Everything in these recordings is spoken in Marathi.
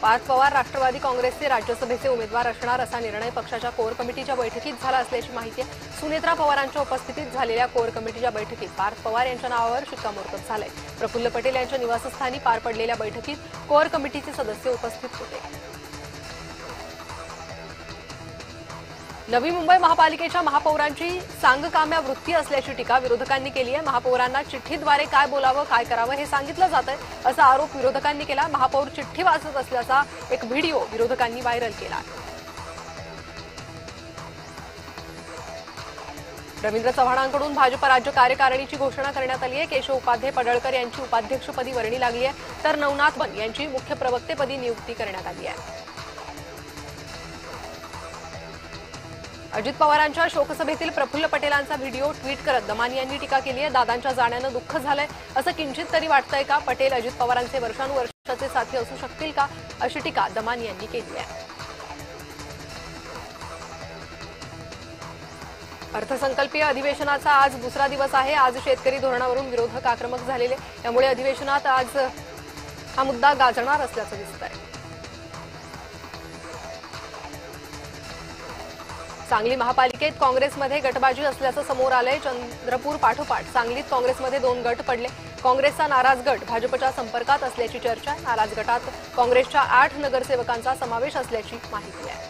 पार्थ पवार राष्ट्रवादी काँग्रेसचे राज्यसभेचे उमेदवार असणार असा निर्णय पक्षाच्या कोर कमिटीच्या बैठकीत झाला असल्याची माहिती आहे। सुनेत्रा पवारांच्या उपस्थितीत झालेल्या कोर कमिटीच्या बैठकीत पार्थ पवार यांच्या नावावर शिक्कामोर्तब झालंय। प्रफुल्ल पटेल यांच्या निवासस्थानी पार पडलेल्या बैठकीत कोर कमिटीचे सदस्य उपस्थित होते। नवी मुंबई महापालिकेच्या महापौरांची सांगकाम्या वृत्ती असल्याची टीका विरोधकांनी केली आहे। महापौरांना चिठ्ठीद्वारे काय बोलावं काय करावं हे सांगितलं जातंय असा आरोप विरोधकांनी केला। महापौर चिठ्ठी वाचत असल्याचा एक व्हिडिओ विरोधकांनी व्हायरल केला। रवींद्र चव्हाणांकडून भाजप राज्य कार्यकारिणीची घोषणा करण्यात आली आहे। केशव उपाध्ये पडळकर यांची उपाध्यक्षपदी वर्णी लागली आहे, तर नवनाथ बन यांची मुख्य प्रवक्तेपदी नियुक्ती करण्यात आली आहे। अजित पवारांच्या शोकसभेतील प्रफुल्ल पटेलांचा व्हिडिओ ट्विट करत दमानी यांनी टीका केली आहे। दादांच्या जाण्यानं दुःख झालंय असं किंचित तरी वाटतंय का? पटेल अजित पवारांचे वर्षानुवर्षाचे साथी असू शकतील का, अशी टीका दमानी यांनी केली आहे। अर्थसंकल्पीय अधिवेशनाचा आज दुसरा दिवस आहे। आज शेतकरी धोरणावरून विरोधक आक्रमक झालेले, त्यामुळे अधिवेशनात आज हा मुद्दा गाजणार असल्याचं दिसतंय। सांगली महापालिकेत काँग्रेसमध्ये गटबाजी असल्याचं समोर आलंय। चंद्रपूर पाठोपाठ सांगलीत काँग्रेसमध्ये 2 गट पडले। काँग्रेसचा नाराज गट भाजपच्या संपर्कात असल्याची चर्चा आहे। नाराज गटात काँग्रेसच्या 8 नगरसेवकांचा समावेश असल्याची माहिती आहे।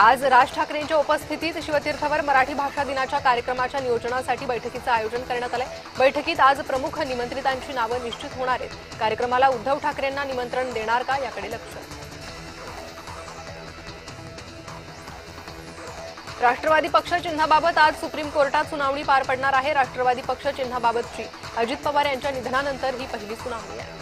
आज राज ठाकरेंच्या उपस्थितीत शिवतीर्थवर मराठी भाषा दिनाच्या कार्यक्रमाच्या नियोजनासाठी बैठकीचं आयोजन करण्यात आलंय। बैठकीत आज प्रमुख निमंत्रितांची नावं निश्चित होणार आहेत। कार्यक्रमाला उद्धव ठाकरेंना निमंत्रण देणार का याकडे लक्ष आहे। राष्ट्रवादी पक्ष चिन्हाबाबत आज सुप्रीम कोर्टात सुनावणी पार पडणार आहे। राष्ट्रवादी पक्ष चिन्हाबाबतची अजित पवार यांच्या निधनानंतर ही पहिली सुनावणी आहे।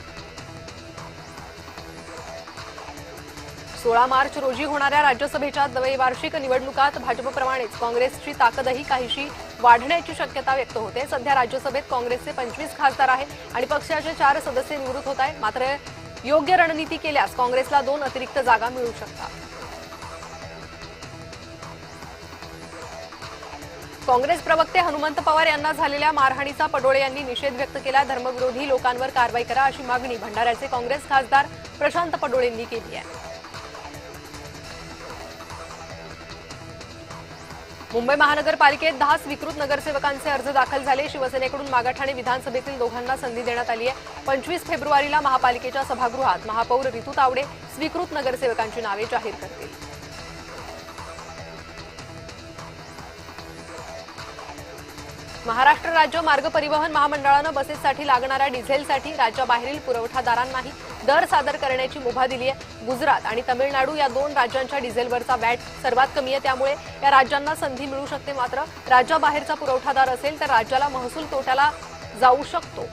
16 मार्च रोजी होणाऱ्या राज्यसभेच्या द्वैवार्षिक निवडणुकात भाजपप्रमाणेच काँग्रेसची ताकदही काहीशी वाढण्याची शक्यता व्यक्त होते। सध्या राज्यसभेत काँग्रेसचे 25 खासदार आहे आणि पक्षाचे 4 सदस्य निवृत्त होत आहेत। मात्र योग्य रणनीती केल्यास काँग्रेसला 2 अतिरिक्त जागा मिळू शकतात। काँग्रेस प्रवक्ते हनुमंत पवार यांना झालेल्या मारहाणीचा पडोळे यांनी निषेध व्यक्त केला। धर्मविरोधी लोकांवर कारवाई करा अशी मागणी भंडाऱ्याचे काँग्रेस खासदार प्रशांत पडोळेंनी केली आहे। मुंबई महानगरपालिकेत 10 स्वीकृत नगरसेवकांचे अर्ज दाखल झाले। शिवसेनेकडून मागाठाणे विधानसभेतील दोघांना संधी देण्यात आली आहे। 25 फेब्रुवारीला महापालिकेच्या सभागृहात महापौर रितू तावडे स्वीकृत नगरसेवकांची नावे जाहीर करतील। महाराष्ट्र राज्य मार्ग परिवहन महामंडळानं बसेससाठी लागणाऱ्या डिझेलसाठी राज्याबाहेरील पुरवठादारांनाही दर सादर करण्याची मुभा दिली आहे। गुजरात आणि तमिळनाडू या 2 राज्यांच्या डिझेलवरचा वॅट सर्वात कमी आहे, त्यामुळे या राज्यांना संधी मिळू शकते। मात्र राज्याबाहेरचा पुरवठादार असेल तर राज्याला महसूल तोट्याला जाऊ शकतो।